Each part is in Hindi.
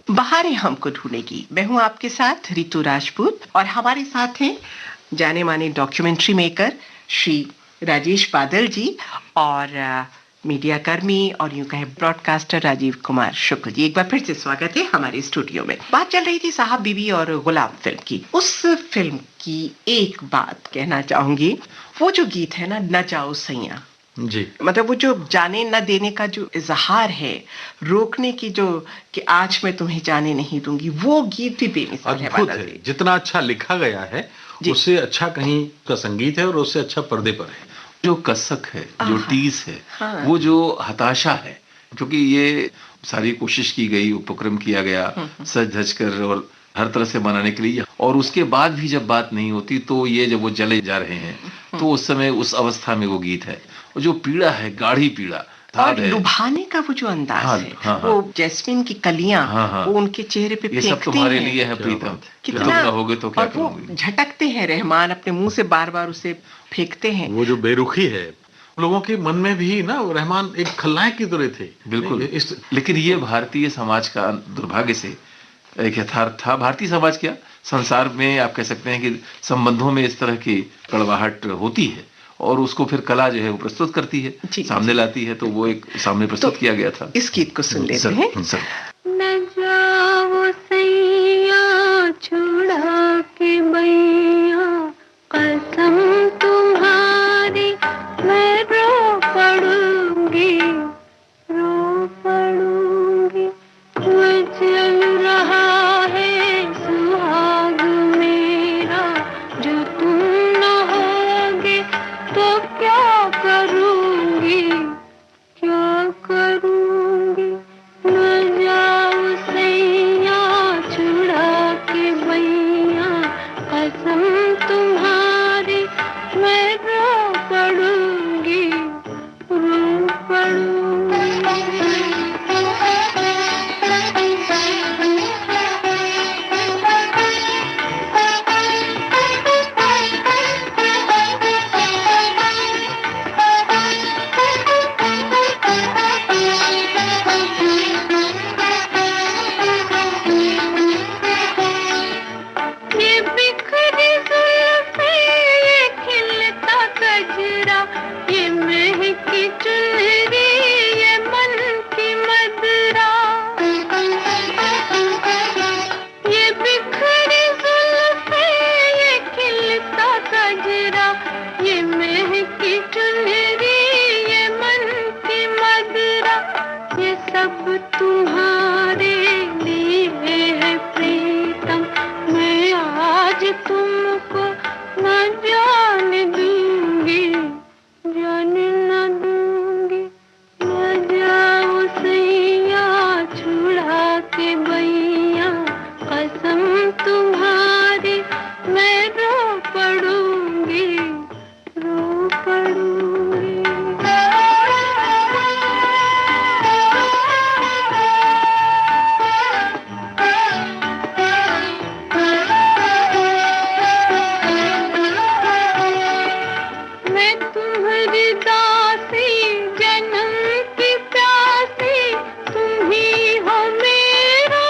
बहारें हमको ढूंढेगी। मैं हूं आपके साथ रितु राजपूत और हमारे साथ हैं जाने माने डॉक्यूमेंट्री मेकर श्री राजेश बादल जी और मीडिया कर्मी और यूं कहें ब्रॉडकास्टर राजीव कुमार शुक्ल जी। एक बार फिर से स्वागत है हमारे स्टूडियो में। बात चल रही थी साहब बीबी और गुलाम फिल्म की। उस फिल्म की एक बात कहना चाहूंगी, वो जो गीत है ना, न जाओ सैया जी, मतलब वो जो जाने न देने का जो इजहार है, रोकने की जो कि आज मैं तुम्हें जाने नहीं दूंगी, वो गीत भी बेमिसाल है अद्भुत बादल है। जी। जितना अच्छा लिखा गया है जी। उससे अच्छा कहीं का संगीत है और उससे अच्छा पर्दे पर है। जो कसक है, जो आहा, टीस है, हाँ। वो जो हताशा है, क्योंकि ये सारी कोशिश की गई, उपक्रम किया गया सज धज कर और हर तरह से मनाने के लिए, और उसके बाद भी जब बात नहीं होती तो ये जब वो जले जा रहे हैं तो उस समय उस अवस्था में वो गीत है। और जो पीड़ा है, गाढ़ी पीड़ा और है, लुभाने का वो जो अंदाज हाँ, है, हाँ, हाँ, वो जैस्मिन की कलियां हाँ, हाँ, वो उनके चेहरे पे ये सब फेंकते तुम्हारे हैं। लिए है क्या प्रीतम, बात है, कि कितना, तुम ना होगे तो क्या और वो करूंगी। झटकते हैं, रहमान अपने मुंह से बार बार उसे फेंकते हैं। वो जो बेरुखी है लोगों के मन में भी ना, रहमान एक खलनायक की तरह थे। बिल्कुल। इस लेकिन ये भारतीय समाज का दुर्भाग्य से एक यथार्थ था। भारतीय समाज क्या, संसार में आप कह सकते हैं कि संबंधों में इस तरह की कड़वाहट होती है और उसको फिर कला जो है वो प्रस्तुत करती है, जी, सामने जी। लाती है, तो वो एक सामने प्रस्तुत तो किया गया था। इस गीत को सुन लेते सर, हैं। सर। न जाओ सैया छुड़ा के बैया, कसम तुम्हारी मैं रो पड़ूंगी, रो पड़ूंगी। मचल रहा है सुहाग मेरा, जो तुम न होगे तो क्या करूंगी, क्या करूंगी। न जाओ सैया छुड़ा के बैया, कसम तुम्हारी मैं रो पड़ूंगी, रो पड़ूंगी। ये बिखरी जुल्फें, ये खिलता गजरा, ये महकी चुनरी, ये मन की मदरा। ये बिखरी जुल्फें, ये खिलता गजरा, ये महकी चुनरी, ये मन की मदरा। ये सब तुम्हारे लिए है प्रीतम, मैं आज तुमको न जाने दूंगी, जाने न दूंगी। न जाओ सैया छुड़ा के बैया, कसम तुम्हारी मैं रो पड़ूंगी, रो पड़ूंगी। मैं तुम्हारी दासी, जन्म की प्यासी, तुम ही हो मेरा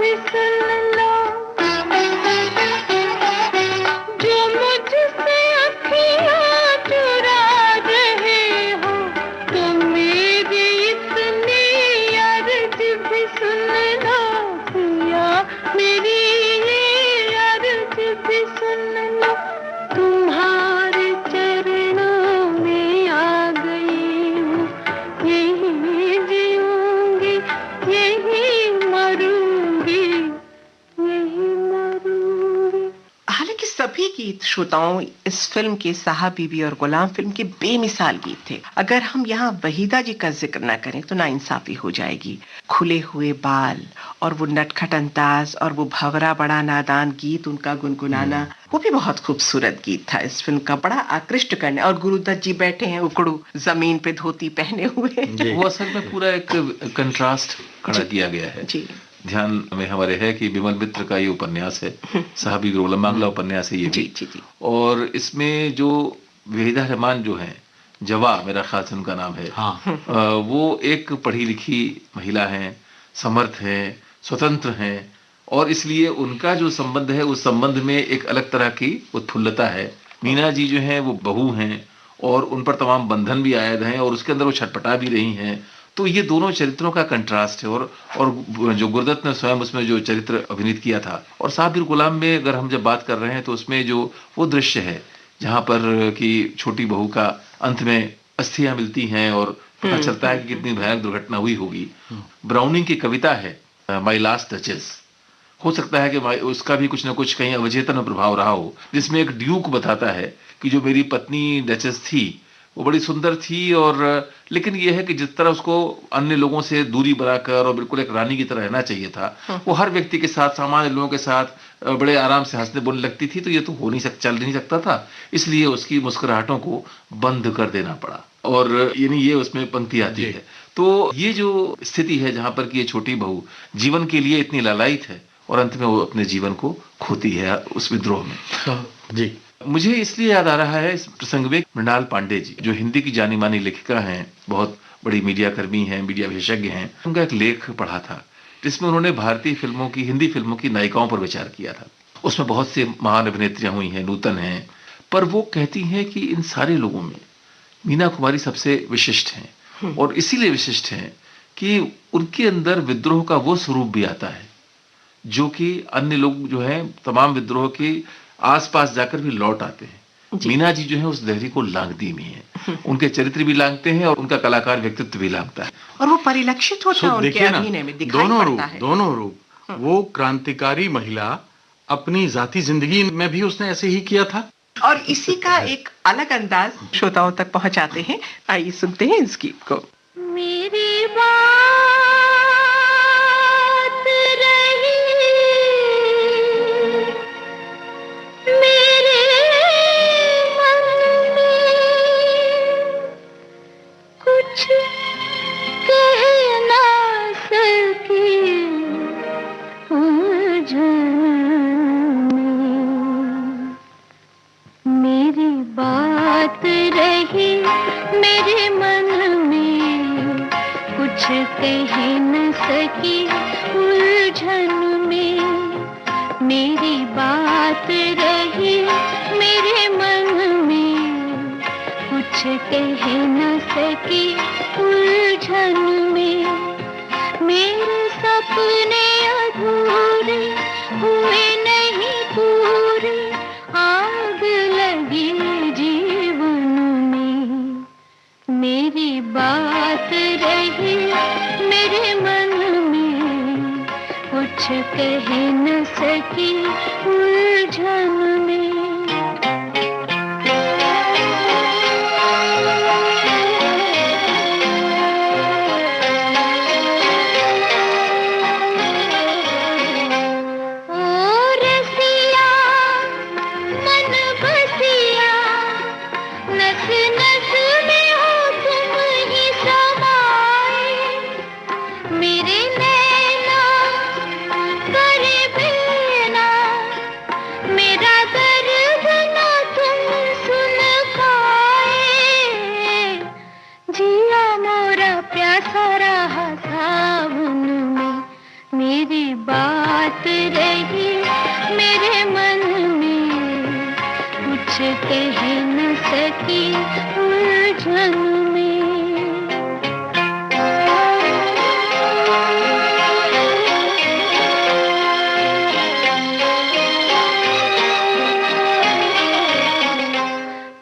भी सुन लो, जो मुझसे अखियाँ चुरा रहे हो, तो मेरी इतनी अर्ज भी सुन लो, पिया मेरी ये अर्ज भी सुन लो। तुम्हारे चरणों में आ गई हूँ, यही जीऊंगी, यही मरूंगी, यही मरूंगी। हालांकि सभी गीत श्रोताओं इस फिल्म के साहब बीबी और गुलाम फिल्म के बेमिसाल गीत थे। अगर हम यहाँ वहीदा जी का जिक्र ना करें तो नाइंसाफी हो जाएगी। खुले हुए बाल और वो नटखट अंदाज और वो भंवरा बड़ा नादान गीत उनका गुनगुनाना, वो भी बहुत खूबसूरत गीत था इस फिल्म का, बड़ा आकृष्ट करने। और गुरुदत्त जी बैठे हैं उकड़ू जमीन पे धोती पहने हुए। वो असल में पूरा एक कंट्रास्ट खड़ा किया गया है। जी ध्यान में हमारे है कि विमल मित्र का ये उपन्यास है, साहबी गुलाम बांग्ला उपन्यास है ये जी भी। जी जी और इसमें जो वहीदा रहमान जो है, जवा मेरा ख्याल से उनका नाम है, हाँ, वो एक पढ़ी लिखी महिला हैं, समर्थ हैं, स्वतंत्र हैं, और इसलिए उनका जो संबंध है उस संबंध में एक अलग तरह की उत्फुल्लता है। मीना जी जो हैं वो बहू हैं और उन पर तमाम बंधन भी आयद हैं और उसके अंदर वो छटपटा भी रही हैं। तो ये दोनों चरित्रों का कंट्रास्ट है। और जो गुरुदत्त ने स्वयं उसमें जो चरित्र अभिनीत किया था, और साबिर गुलाम में अगर हम जब बात कर रहे हैं तो उसमें जो वो दृश्य है जहाँ पर कि छोटी बहू का अंत में अस्थियां मिलती हैं और पता चलता है कि कितनी भयानक दुर्घटना हुई होगी। ब्राउनिंग की कविता है माई लास्ट डचेस, हो सकता है कि उसका भी कुछ ना कुछ कहीं अवचेतन प्रभाव रहा हो, जिसमें एक ड्यूक बताता है कि जो मेरी पत्नी डचेस थी वो बड़ी सुंदर थी, और लेकिन ये है कि जिस तरह उसको अन्य लोगों से दूरी बनाकर और बिल्कुल एक रानी की तरह रहना चाहिए था, वो हर व्यक्ति के साथ, सामान्य लोगों के साथ बड़े आराम से हंसने बोलने लगती थी। तो ये तो हो नहीं चल नहीं सकता था, इसलिए उसकी मुस्कुराहटों को बंद कर देना पड़ा। और यानी ये उसमें पंक्ति आती है। तो ये जो स्थिति है जहां पर कि ये छोटी बहू जीवन के लिए इतनी लालायित है और अंत में वो अपने जीवन को खोती है उस विद्रोह में। जी। मुझे इसलिए याद आ रहा है इस प्रसंग में मृणाल पांडे जी, जो हिंदी की जानी मानी लेखिका हैं, बहुत बड़ी मीडिया कर्मी हैं, मीडिया विशेषज्ञ हैं। उनका एक लेख पढ़ा था जिसमें उन्होंने भारतीय फिल्मों की, हिंदी फिल्मों की नायिकाओं पर विचार किया था। उसमें बहुत से महान अभिनेत्रियां हुई हैं, नूतन हैं, पर वो कहती हैं कि इन सारे लोगों में मीना कुमारी सबसे विशिष्ट हैं। और इसीलिए विशिष्ट हैं कि उनके अंदर विद्रोह का वो स्वरूप भी आता है जो कि अन्य लोग जो है तमाम विद्रोह के आसपास जाकर भी लौट आते हैं। मीना जी जो है उस लहरी को लांघती भी हैं, उनके चरित्र भी लांघते हैं और उनका कलाकार व्यक्तित्व भी लांघता है, और वो परिलक्षित होता है उनके देखिए ना, अभिनय में, दिखाई पड़ता है। दोनों रूप। वो क्रांतिकारी महिला अपनी जाती जिंदगी में भी उसने ऐसे ही किया था, और इसी का एक अलग अंदाज श्रोताओं तक पहुंचाते हैं। आइए सुनते हैं इस गीत को। मेरी बात रही मेरे मन में, कुछ कह ना सकी उलझन में। मेरी बात रही मेरे मन में, कुछ कह न सकी उलझन में। मेरी बात रही मेरे मन में, कुछ कह न सकी उलझन में। मेरे सपने अधूरे हुए नहीं पूरे, आग लगी जीवन में। मेरी बात रही मेरे मन में, कुछ कह न सकी उलझन में। मेरा दर्द मेरी बात रही मेरे मन में, कुछ कह न सकी उलझन में।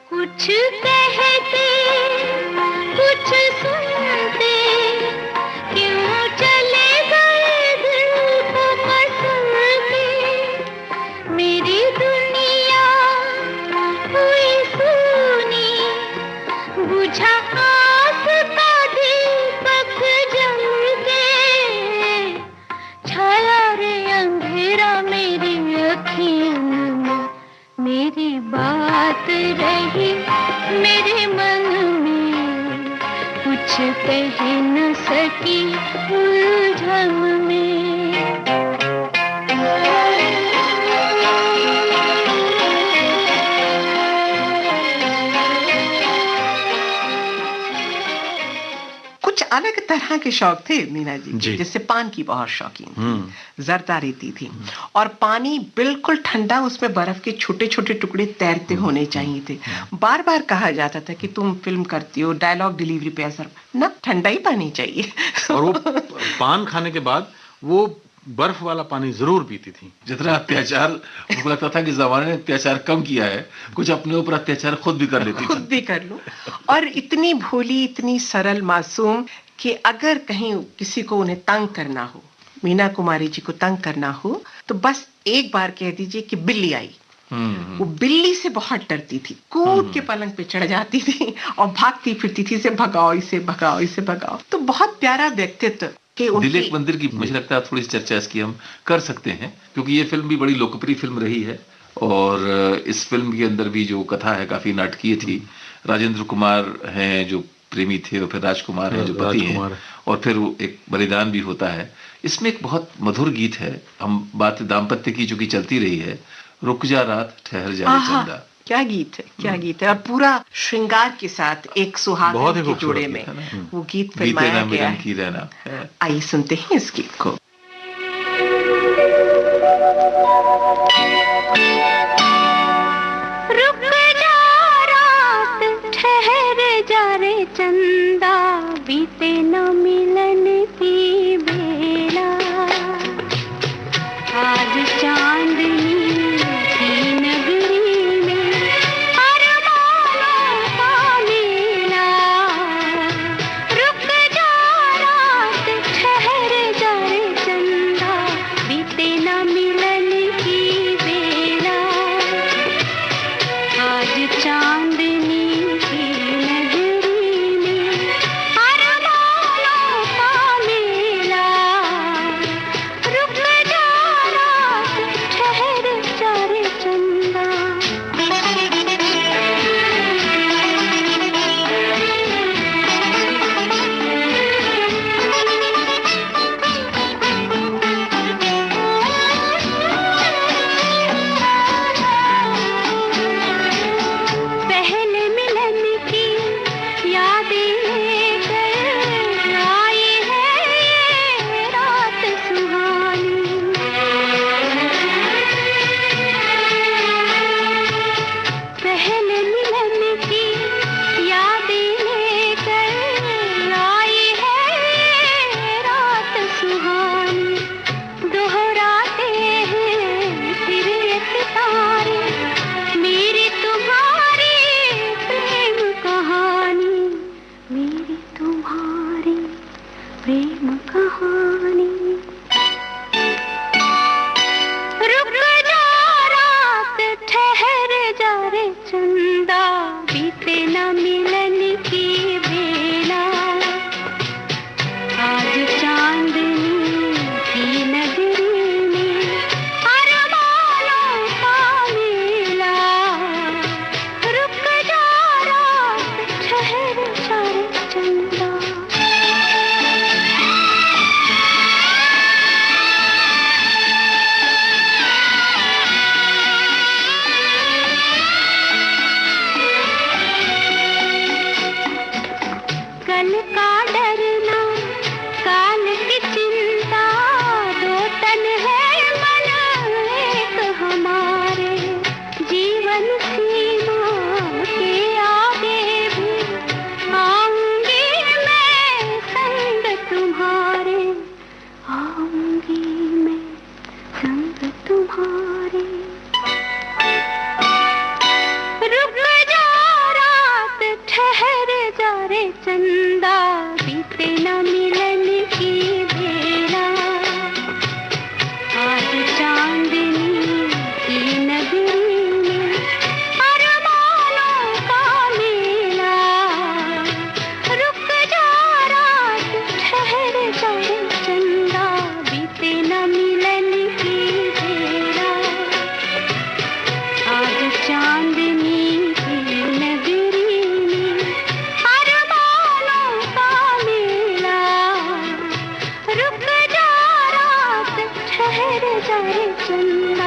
कुछ कहते कुछ सुनते, क्यों चले गए दिल को पसंद के। मेरी दुनिया हुई सूनी, बुझा आस का दीपक जल के। छाया रे अंधेरा मेरी अखियों में, मेरी बात रही मेरे मन में, कुछ कह न सकी उलझन में। कुछ अलग तरह के शौक थे मीना जी जी। के, जैसे पान की बहुत शौकीन थी, जर्दा रहती थी, और पानी बिल्कुल ठंडा, उसमें बर्फ के छोटे छोटे टुकड़े तैरते होने चाहिए थे। बार बार कहा जाता था कि तुम फिल्म करती हो, डायलॉग डिलीवरी पे असर ना, ठंडा ही पानी चाहिए। और वो पान खाने के बाद वो बर्फ वाला पानी जरूर पीती थी। जितना अत्याचार उनको लगता था कि जमाने ने अत्याचार कम किया है, कुछ अपने ऊपर अत्याचार खुद भी कर लेती खुद थी। भी कर लो। और इतनी भोली, इतनी सरल, मासूम कि अगर कहीं किसी को उन्हें तंग करना हो, मीना कुमारी जी को तंग करना हो, तो बस एक बार कह दीजिए कि बिल्ली आई। वो बिल्ली से बहुत डरती थी, कूद के पलंग पे चढ़ जाती थी और भागती फिरती थी, इसे भगाओ, इसे भगाओ, इसे भगाओ। तो बहुत प्यारा व्यक्तित्व कि दिलीप मंदिर की मुझे लगता है थोड़ी सी चर्चा इसकी हम कर सकते हैं, क्योंकि ये फिल्म भी बड़ी लोकप्रिय फिल्म रही है और इस फिल्म के अंदर भी जो कथा है काफी नाटकीय थी। राजेंद्र कुमार हैं जो प्रेमी थे, और फिर राजकुमार हैं जो पति हैं, और फिर वो एक बलिदान भी होता है। इसमें एक बहुत मधुर गीत है, हम बात दाम्पत्य की जो कि चलती रही है, रुक जा रात ठहर जा चंदा। क्या गीत है, क्या गीत है, और पूरा श्रृंगार के साथ एक सुहागन के जोड़े में वो गीत फिल्माया गया है। आइए सुनते हैं इस गीत को। रुक जा रात ठहर जा रे चंदा, बीते न मिलन की बेला। आज चांदनी की नगरी में अरमानों का मेला। रुक जा रात ठहर जा रे ठहर जा रे चंदा,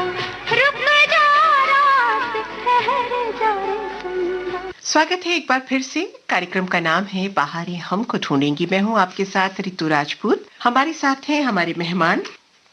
रुक जा रात ठहर जा रे चंदा। स्वागत है एक बार फिर से। कार्यक्रम का नाम है बाहरें हमको ढूंढेंगी। मैं हूं आपके साथ रितु राजपूत। हमारे साथ हैं हमारे मेहमान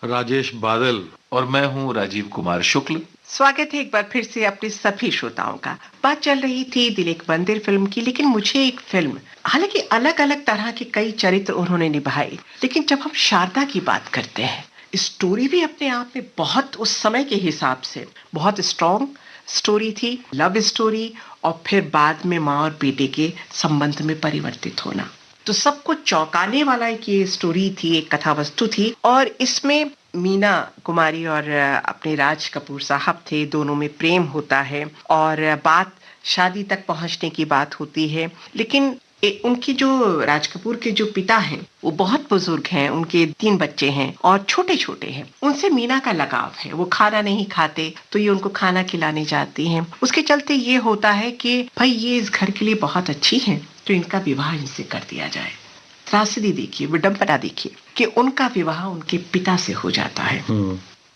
राजेश बादल। और मैं हूँ राजीव कुमार शुक्ल। स्वागत है एक बार फिर से अपने सभी श्रोताओं का। बात चल रही थी दिल एक मंदिर फिल्म की, लेकिन मुझे एक फिल्म, हालांकि अलग अलग तरह के कई चरित्र उन्होंने निभाए, लेकिन जब हम शारदा की बात करते हैं, स्टोरी भी अपने आप में बहुत उस समय के हिसाब से बहुत स्ट्रॉन्ग स्टोरी थी, लव स्टोरी, और फिर बाद में माँ और बेटे के संबंध में परिवर्तित होना, तो सबको चौंकाने वाला एक ये स्टोरी थी, एक कथा वस्तु थी। और इसमें मीना कुमारी और अपने राज कपूर साहब थे, दोनों में प्रेम होता है और बात शादी तक पहुंचने की बात होती है। लेकिन उनकी जो राज कपूर के जो पिता हैं वो बहुत बुजुर्ग हैं, उनके 3 बच्चे हैं और छोटे छोटे हैं। उनसे मीना का लगाव है, वो खाना नहीं खाते तो ये उनको खाना खिलाने जाती हैं। उसके चलते ये होता है कि भाई ये इस घर के लिए बहुत अच्छी हैं, तो इनका विवाह इनसे कर दिया जाए। त्रासदी देखिए, विडंबना देखिए कि उनका विवाह उनके पिता से हो जाता है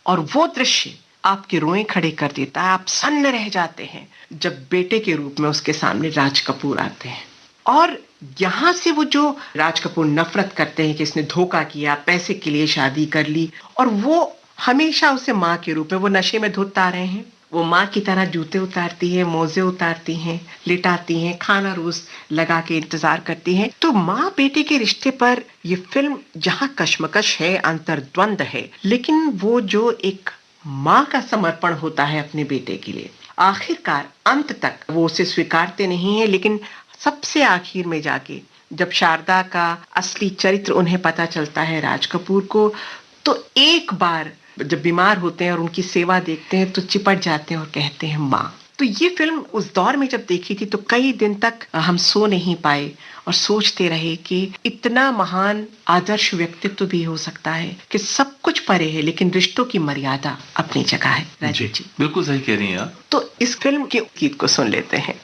और वो दृश्य आपके रोए खड़े कर देता है। आप सन्न रह जाते हैं जब बेटे के रूप में उसके सामने राज कपूर आते हैं। और यहाँ से वो जो राज कपूर नफरत करते हैं कि इसने धोखा किया, पैसे के लिए शादी कर ली, और वो हमेशा उसे माँ के रूप में, वो नशे में धुत आ रहे हैं, वो माँ की तरह जूते उतारती है, मोजे उतारती हैं, लिटाती हैं, खाना रोज लगा के इंतजार करती हैं। तो माँ बेटे के रिश्ते पर ये फिल्म जहाँ कश्मकश है, अंतर्द्वंद है, लेकिन वो जो एक माँ का समर्पण होता है अपने बेटे के लिए, आखिरकार अंत तक वो उसे स्वीकारते नहीं है, लेकिन सबसे आखिर में जाके जब शारदा का असली चरित्र उन्हें पता चलता है राज कपूर को, तो एक बार जब बीमार होते हैं और उनकी सेवा देखते हैं तो चिपट जाते हैं और कहते हैं माँ। तो ये फिल्म उस दौर में जब देखी थी तो कई दिन तक हम सो नहीं पाए और सोचते रहे कि इतना महान आदर्श व्यक्तित्व भी हो सकता है कि सब कुछ परे है, लेकिन रिश्तों की मर्यादा अपनी जगह है। राजीव जी बिल्कुल सही कह रही हैं आप। तो इस फिल्म के गीत को सुन लेते हैं।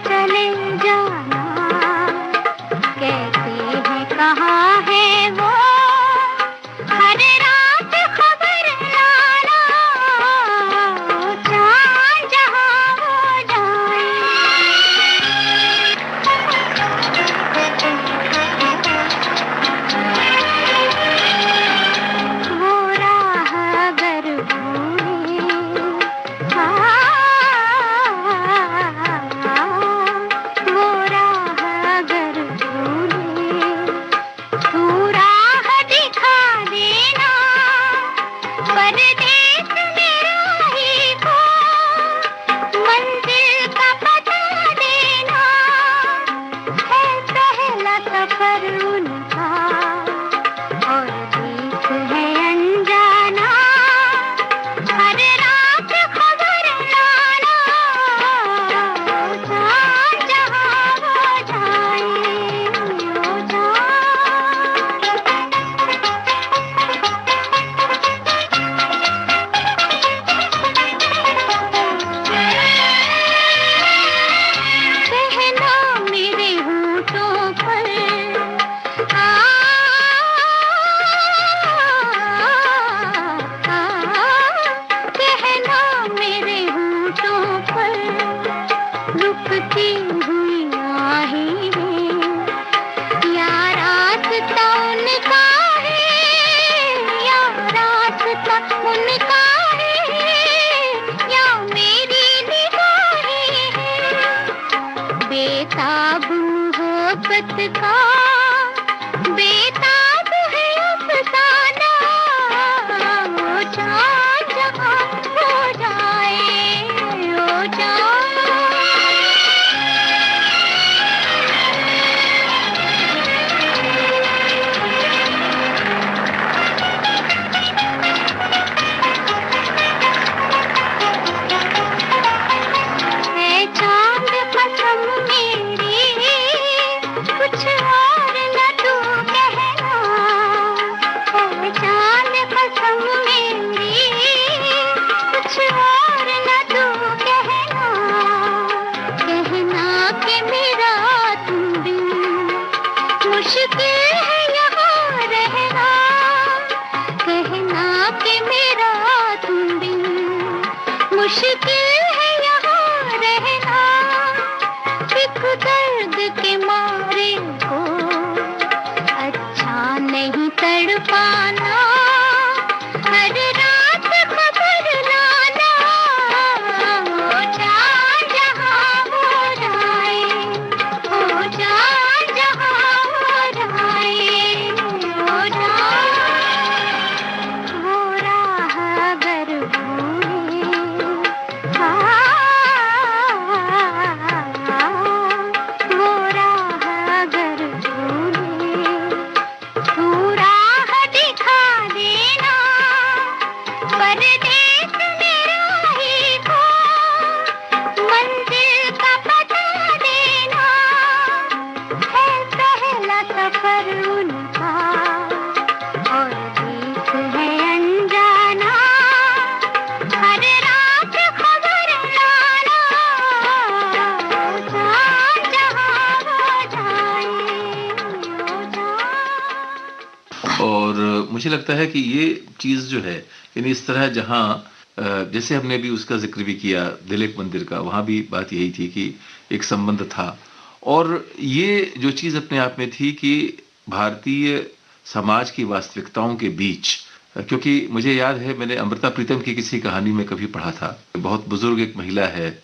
चले जाना, कहते हैं कहाँ है वो, हर रात खबर लाना, चाँद जहाँ वो जाए। वो राह अगर भूले, कुछ मुश्किल है यहाँ रहना, एक दर्द के मारे को अच्छा नहीं तड़पाना, हर रात खबर लाना, हो जाए जहाँ वो जाए, हो जाए जहाँ वो जाए, हो जाए वो राह अगर भूले, वो राह अगर भूले, तू राह दिखा देना, परदेस में राही को मंजिल का पता देना, है पहला सफर उनका और बीच है अनजाना, हर रात खबर लाना, जहाँ वो जाए, वो जाए। और मुझे लगता है कि ये चीज जो है यानी इस तरह जहां जैसे हमने भी उसका जिक्र भी किया दिलीप मंदिर का, वहां भी बात यही थी कि एक संबंध था और ये जो चीज अपने आप में थी कि भारतीय समाज की वास्तविकताओं के बीच, क्योंकि मुझे याद है मैंने अमृता प्रीतम की किसी कहानी में कभी पढ़ा था, बहुत बुजुर्ग एक महिला है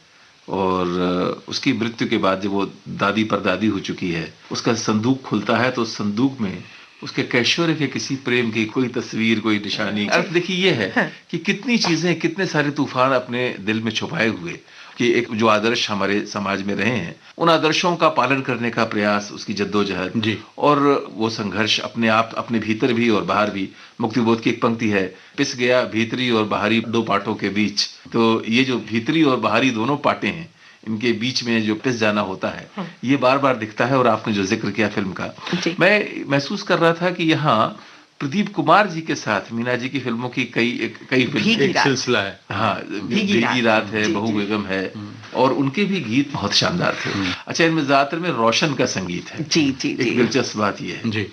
और उसकी मृत्यु के बाद जब वो दादी परदादी हो चुकी है, उसका संदूक खुलता है तो उस संदूक में उसके कैशोर्य के किसी प्रेम की कोई तस्वीर, कोई निशानी। अर्थ देखिए ये है कि कितनी चीजें, कितने सारे तूफान अपने दिल में छुपाए हुए कि एक जो आदर्श हमारे समाज में रहे हैं उन आदर्शों का पालन करने का प्रयास, उसकी जद्दोजहद जी। और वो संघर्ष अपने आप, अपने भीतर भी और बाहर भी। मुक्तिबोध की एक पंक्ति है, पिस गया भीतरी और बाहरी दो पाटों के बीच। तो ये जो भीतरी और बाहरी दोनों पाटे हैं, इनके बीच में जो पिस जाना होता है, ये बार बार दिखता है। और आपने जो जिक्र किया फिल्म का, मैं महसूस कर रहा था कि यहाँ प्रदीप कुमार जी के साथ मीना जी की फिल्मों की कई फिल्म, एक सिलसिला है। हाँ, भीगी रात है, बहू बेगम है, और उनके भी गीत बहुत शानदार थे। अच्छा, इनमें ज्यादातर में रोशन का संगीत है। जी जी एक जी। दिलचस्प बात ये है। जी।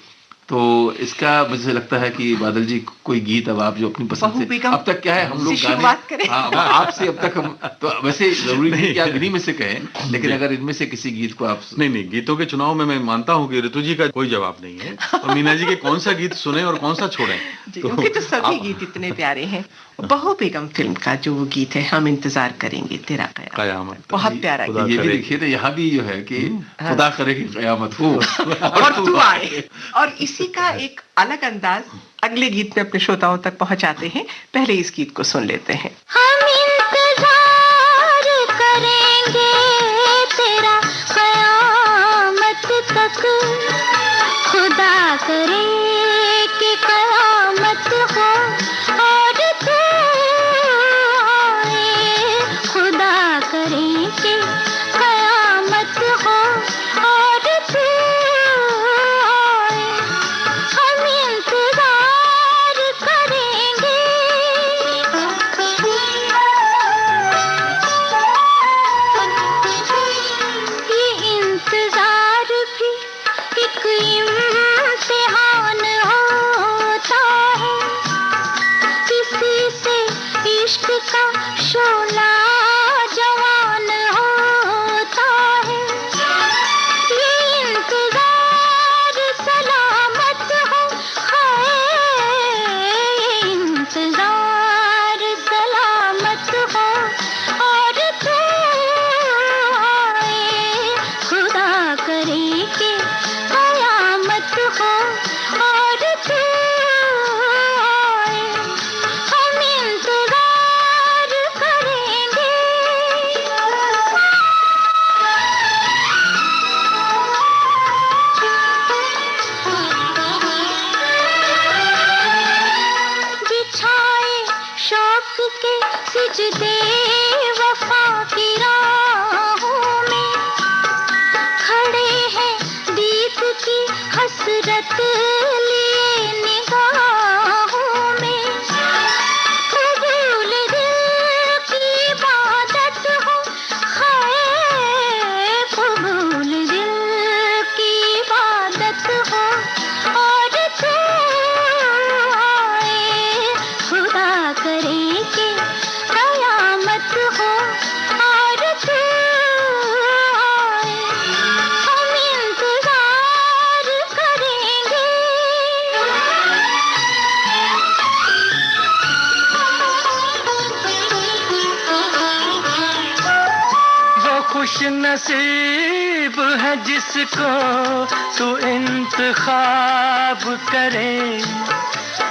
तो इसका मुझे लगता है कि बादल जी कोई गीत अब आप जो अपनी पसंद बहू से, बेगम अब तक क्या है हम लोग से शुरुआत करें। हाँ, आपसे अब तक हम तो वैसे जरूरी नहीं कि आप इन्हीं में से कहें, लेकिन अगर इनमें से किसी गीत को आप नहीं, गीतों के चुनाव में मैं मानता हूँ कि ऋतु जी का कोई जवाब नहीं है, और मीना जी के कौन सा गीत सुने और कौन सा छोड़ें। जी, उनके तो सभी गीत इतने प्यारे हैं। बहू बेगम फिल्म का जो वो गीत है, हम इंतजार करेंगे तेरा कयामत, बहुत प्यारा खुदा गीत। ये भी करे। देखिए ना, यहाँ भी जो है कि खुदा करे कि कयामत हो और तू आए। और इसी का एक अलग अंदाज अगले गीत में अपने श्रोताओं तक पहुंचाते हैं। पहले इस गीत को सुन लेते हैं। हम इंतजार करेंगे तेरा कयामत तक, खुदा करे कि कयामत हो और तू आए, खुदा करे कि कयामत हो और तू आए, हम इंतजार करेंगे। ये इंतजार भी एक इम्तिहान होता है, किसी से इश्क का शोला जवान होता है। ये इंतजार सलामत हो, हाय ये इंतजार सलामत हो और तू आए, खुदा करे कि कयामत हो और तू आए, हम इंतजार करेंगे। बिछाए शौक के सिजदे वफा की राहों में, खड़े हैं दीप की हसरत लिए निगाहों में, कबूल दिल की इबादत हो, हाय कबूल दिल की इबादत हो और तू आए, खुदा करे कि कयामत हो खुश नसीब है जिसको तू इंतखाब करे,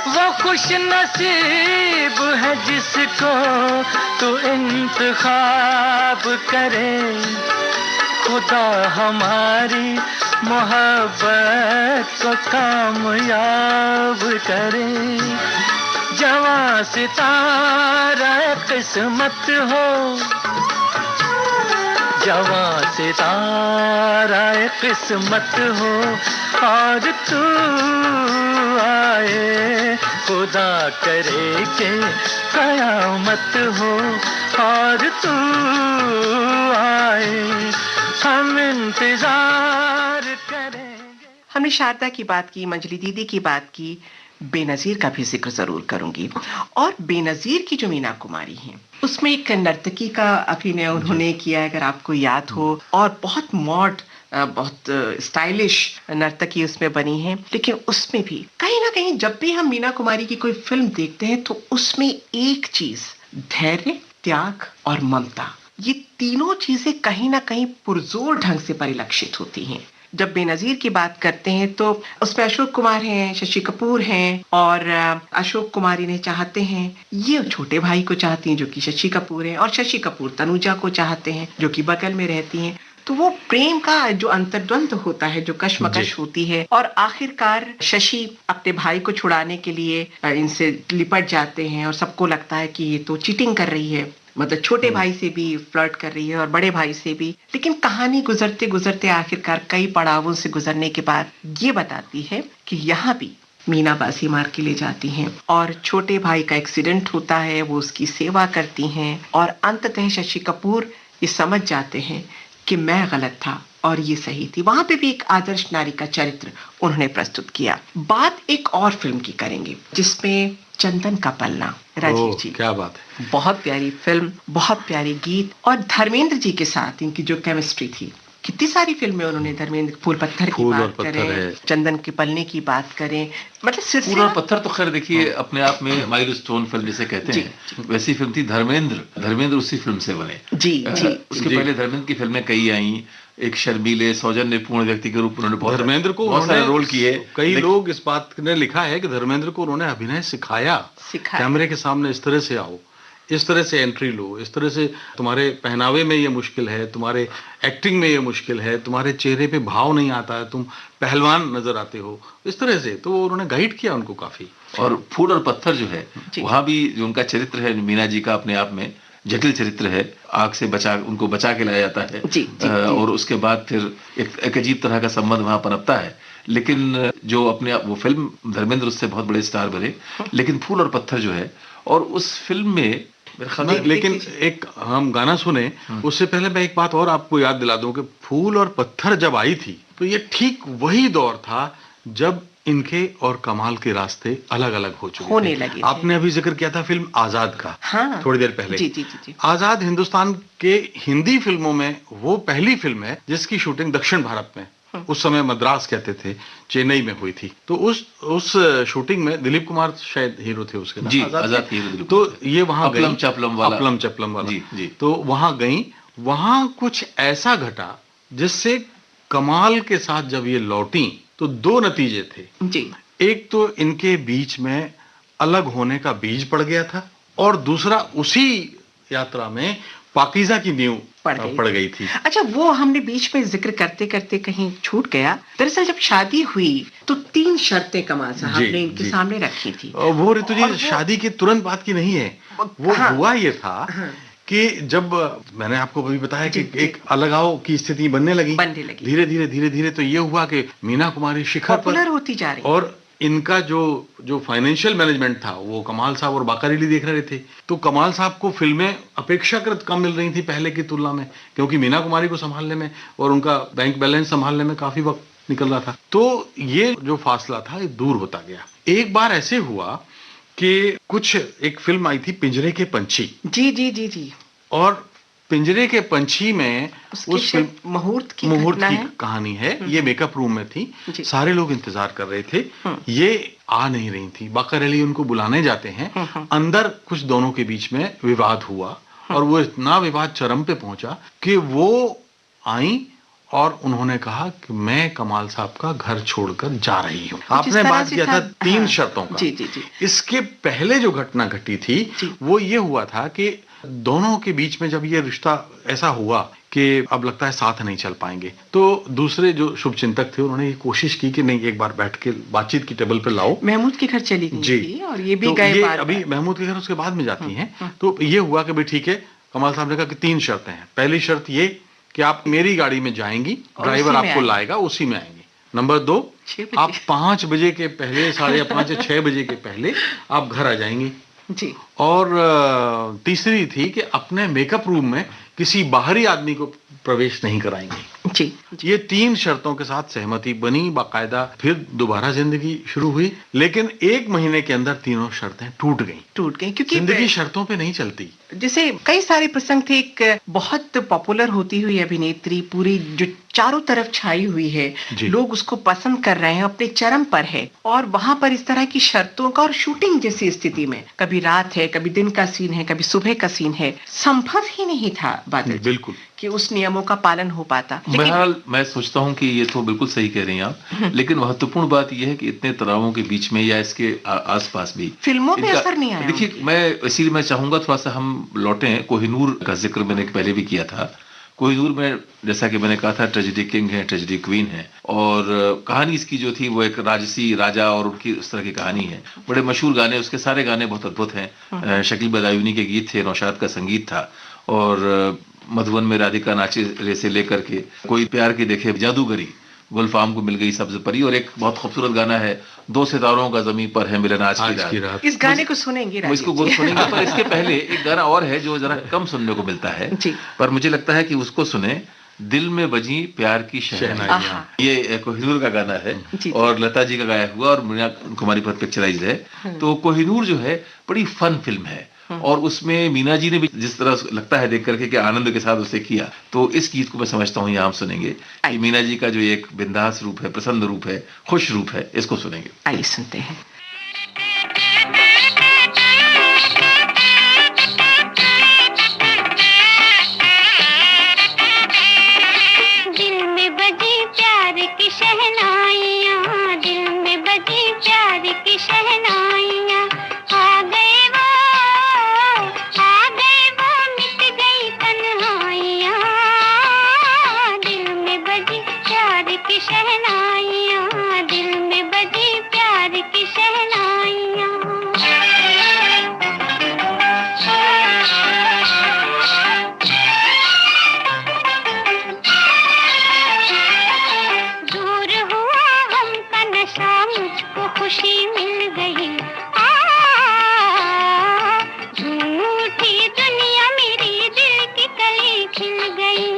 वो खुश नसीब है जिसको तू इंतखाब करे। खुदा हमारी मोहब्बत को कामयाब करे। जवां सितारा किस्मत हो, जवां सितारा किस्मत हो, और तू आए खुदा करे के कयामत हो, और तू आए हम इंतजार करेंगे। हमने शारदा की बात की, मंजली दीदी की बात की, बेनजीर का भी जिक्र जरूर करूंगी। और बेनजीर की जो मीना कुमारी हैं, उसमें एक नर्तकी का अभिनय उन्होंने किया, अगर आपको याद हो, और बहुत बहुत स्टाइलिश नर्तकी उसमें बनी है। लेकिन उसमें भी कहीं ना कहीं जब भी हम मीना कुमारी की कोई फिल्म देखते हैं तो उसमें एक चीज, धैर्य, त्याग और ममता, ये तीनों चीजें कहीं ना कहीं पुरजोर ढंग से परिलक्षित होती हैं। जब बेनजीर की बात करते हैं तो उसमें अशोक कुमार हैं, शशि कपूर हैं, और अशोक कुमार इन्हें चाहते हैं, ये छोटे भाई को चाहती हैं जो कि शशि कपूर हैं, और शशि कपूर तनुजा को चाहते हैं जो कि बगल में रहती हैं। तो वो प्रेम का जो अंतर्द्वंद होता है, जो कश्मकश होती है, और आखिरकार शशि अपने भाई को छुड़ाने के लिए इनसे लिपट जाते हैं, और सबको लगता है कि ये तो चीटिंग कर रही है, मतलब छोटे भाई से भी फ्लर्ट कर रही है और बड़े भाई से भी। लेकिन कहानी गुजरते गुजरते आखिरकार कई पड़ावों से गुजरने के बाद ये बताती है कि यहाँ भी मीना बाजी मार के ले जाती हैं, और छोटे भाई का एक्सीडेंट होता है, वो उसकी सेवा करती हैं, और अंततः शशि कपूर ये समझ जाते हैं कि मैं गलत था और ये सही थी। वहां पे भी एक आदर्श नारी का चरित्र उन्होंने प्रस्तुत किया। बात एक और फिल्म की करेंगे जिसमें चंदन का पलना, राजीव जी, क्या बात है, बहुत प्यारी फिल्म, बहुत प्यारी गीत, और धर्मेंद्र जी के साथ इनकी जो केमिस्ट्री थी। कितनी सारी फिल्में उन्होंने, धर्मेंद्र, फूल पत्थर की बात करें, चंदन के पलने की बात करें, मतलब फूल और पत्थर तो खैर देखिए अपने आप में माइलस्टोन फिल्म जिसे कहते हैं, वैसी फिल्म थी। धर्मेंद्र उसी फिल्म से बने। जी जी। उसके पहले धर्मेंद्र की फिल्में कई आई, एक शर्मीले, सौजन्यपूर्ण व्यक्ति के रूप में उन्होंने धर्मेंद्र को बहुत सारे रोल किए। कई लोग इस बात ने लिखा है कि धर्मेंद्र को उन्होंने अभिनय सिखाया। कैमरे के सामने इस तरह से आओ, इस तरह से एंट्री लो, इस तरह से तुम्हारे पहनावे में ये मुश्किल है, तुम्हारे एक्टिंग में ये मुश्किल है, तुम्हारे चेहरे पे भाव नहीं आता है, तुम पहलवान नजर आते हो, इस तरह से तो उन्होंने गाइड किया उनको काफी। और फूल और पत्थर जो है, वहां भी जो उनका चरित्र है मीना जी का, अपने आप में जटिल चरित्र है। आग से उनको बचा के लाया जाता है, और उसके बाद फिर एक अजीब तरह का संबंध वहां पनपता है। लेकिन जो अपने आप वो फिल्म, धर्मेंद्र उससे बहुत बड़े स्टार बने। लेकिन फूल और पत्थर जो है, और उस फिल्म में लेकिन एक हम गाना सुने उससे पहले मैं एक बात और आपको याद दिला दूं कि फूल और पत्थर जब आई थी तो ये ठीक वही दौर था जब इनके और कमाल के रास्ते अलग अलग हो चुके होने लगे। आपने अभी जिक्र किया था फिल्म आजाद का, हाँ, थोड़ी देर पहले। जी, जी, जी। आजाद हिंदुस्तान के हिंदी फिल्मों में वो पहली फिल्म है जिसकी शूटिंग दक्षिण भारत में, उस समय मद्रास कहते थे, चेन्नई में हुई थी। तो उस शूटिंग में दिलीप कुमार शायद हीरो थे उसके नाम, जी, आजाद हीरो। तो ये वहां अपलम चपलम वाला जी, जी। तो वहां गई, वहां कुछ ऐसा घटा जिससे कमाल के साथ जब ये लौटी तो दो नतीजे थे जी। एक तो इनके बीच में अलग होने का बीज पड़ गया था, और दूसरा उसी यात्रा में पाकीज़ा की नींव पड़ गई थी। अच्छा, वो हमने बीच में जिक्र करते करते कहीं छूट गया। दरअसल जब शादी हुई तो 3 शर्तें कमाल साहब ने इनके सामने रखी थी। वो ऋतु जी शादी के तुरंत बाद की नहीं है, वो हुआ ये था कि जब मैंने आपको अभी बताया कि एक अलगाव की स्थिति बनने लगी, धीरे धीरे तो ये हुआ कि मीना कुमारी शिखर पर होती जा रही, और इनका जो फाइनेंशियल मैनेजमेंट था वो कमाल साहब और बाकर अली देख रहे थे। तो कमाल साहब को फिल्में अपेक्षाकृत कम मिल रही थी पहले की तुलना में, क्योंकि मीना कुमारी को संभालने में और उनका बैंक बैलेंस संभालने में काफी वक्त निकल रहा था। तो ये जो फासला था ये दूर होता गया। एक बार ऐसे हुआ कि एक फिल्म आई थी पिंजरे के पंछी, जी जी जी जी, और पिंजरे के पंछी में उस मुहूर्त की कहानी है। ये मेकअप रूम में थी, सारे लोग इंतजार कर रहे थे, ये आ नहीं रही थी। बाकर अली उनको बुलाने जाते हैं, अंदर कुछ दोनों के बीच में विवाद हुआ और वो इतना विवाद चरम पे पहुंचा कि वो आई और उन्होंने कहा कि मैं कमाल साहब का घर छोड़कर जा रही हूँ। आपने बात किया था 3 शर्तों का। जी जी जी। इसके पहले जो घटना घटी थी वो ये हुआ था कि दोनों के बीच में जब ये रिश्ता ऐसा हुआ कि अब लगता है साथ नहीं चल पाएंगे, तो दूसरे जो शुभचिंतक थे उन्होंने ये कोशिश की कि नहीं, एक बार बैठ के बातचीत की टेबल पे लाओ। महमूद के घर चली गई जी। थी और ये भी तो गए ये बार अभी महमूद के घर उसके बाद में जाती हैं। तो ये हुआ कि भाई ठीक है, कमाल साहब ने कहा कि 3 शर्तें हैं। पहली शर्त ये कि आप मेरी गाड़ी में जाएंगी, ड्राइवर आपको लाएगा, उसी में आएंगे। नंबर 2, आप 5 बजे के पहले, 5:30 या 6 बजे के पहले आप घर आ जाएंगी जी। और तीसरी थी कि अपने मेकअप रूम में किसी बाहरी आदमी को प्रवेश नहीं कराएंगे जी। ये 3 शर्तों के साथ सहमति बनी बाकायदा। फिर दोबारा जिंदगी शुरू हुई, लेकिन 1 महीने के अंदर तीनों शर्तें टूट गई क्योंकि जिंदगी शर्तों पे नहीं चलती। जैसे कई सारे प्रसंग थे। एक बहुत पॉपुलर होती हुई अभिनेत्री पूरी जो चारों तरफ छाई हुई है, लोग उसको पसंद कर रहे हैं, अपने चरम पर है, और वहां पर इस तरह की शर्तों का और शूटिंग जैसी स्थिति में कभी रात है, कभी दिन का सीन है, कभी सुबह का सीन है, संभव ही नहीं था बादल बिल्कुल कि उस नियमों का पालन हो पाता। बहरहाल मैं सोचता हूँ कि ये तो बिल्कुल सही कह रही हैं आप, लेकिन महत्वपूर्ण बात यह है कि इतने तनावों के बीच में या इसके आसपास भी फिल्मों पे असर नहीं आया। देखिए, मैं इसीलिए मैं चाहूंगा थोड़ा सा हम लौटें। कोहिनूर का जिक्र मैंने पहले भी किया था। कोहिनूर में जैसा कि मैंने कहा था, ट्रेजेडी किंग है, ट्रेजेडी क्वीन है, और कहानी इसकी जो थी वो एक राजसी राजा और उनकी उस तरह की कहानी है। बड़े मशहूर गाने, उसके सारे गाने बहुत अद्भुत हैं। शकील बदायूनी के गीत थे, नौशाद का संगीत था, और मधुबन में राधिका नाचे रे से लेकर के कोई प्यार की देखे जादूगरी, गुलफाम को मिल गई सब्ज परी, और एक बहुत खूबसूरत गाना है, 2 सितारों का जमीन पर है मिलन आज की रात। इस गाने को सुनेंगे, इसको सुनेंगे, पर इसके पहले एक गाना और है जो जरा कम सुनने को मिलता है, पर मुझे लगता है कि उसको सुने। दिल में बजी प्यार की शहनाइयां, ये कोहिनूर का गाना है और लता जी का गाया हुआ और मीना कुमारी पर पिक्चराइज है। तो कोहिनूर जो है बड़ी फन फिल्म है, और उसमें मीना जी ने भी जिस तरह लगता है देख करके कि आनंद के साथ उसे किया, तो इस गीत को मैं समझता हूँ यहाँ हम सुनेंगे कि मीना जी का जो एक बिंदास रूप है, प्रसन्न रूप है, खुश रूप है, इसको सुनेंगे। आइए सुनते हैं। दिल में बजी प्यार की शहनाइयाँ, दिल में बजी प्यार की शहनाइयाँ, आ गए वो मिट गई तन्हाइयाँ। दिल में बजी प्यार की शहनाइयाँ, दिल में बजी प्यार की शहनाइयाँ। दूर हुआ हमका नशा, मुझको खुशी मिल गई। झूम उठी दुनिया, मेरी दिल की कली खिल गई।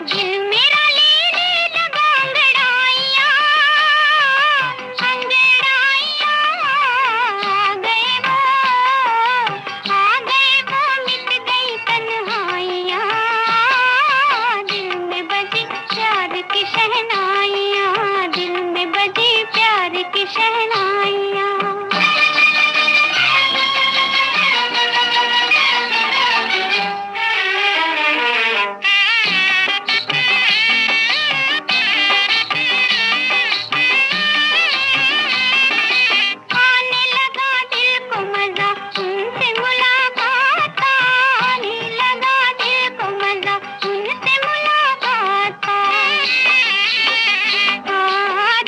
दिल मेरा लेने लगा अंगड़ाइयाँ, अंगड़ाइयाँ। आ गए वो मिट गई तन्हाइयाँ। दिल में बजी प्यार की शहनाइयाँ, दिल में बजी प्यार की शहनाइयाँ। आने लगा दिल को मजा उनसे मुलाकात, आने लगा दिल को मजा उनसे मुलाकात।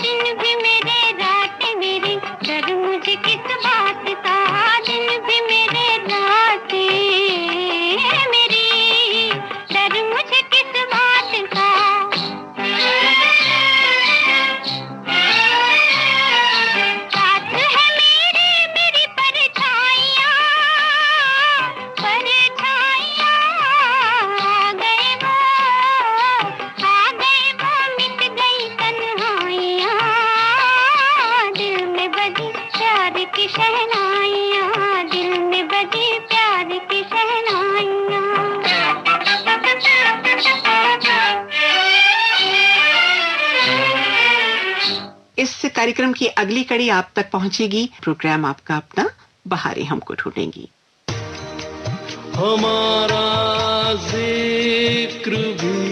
दिन भी मेरे रात मेरी इस कार्यक्रम की अगली कड़ी आप तक पहुंचेगी। प्रोग्राम आपका अपना बहारें हमको ढूंढेंगी। हमारा जिक्र भी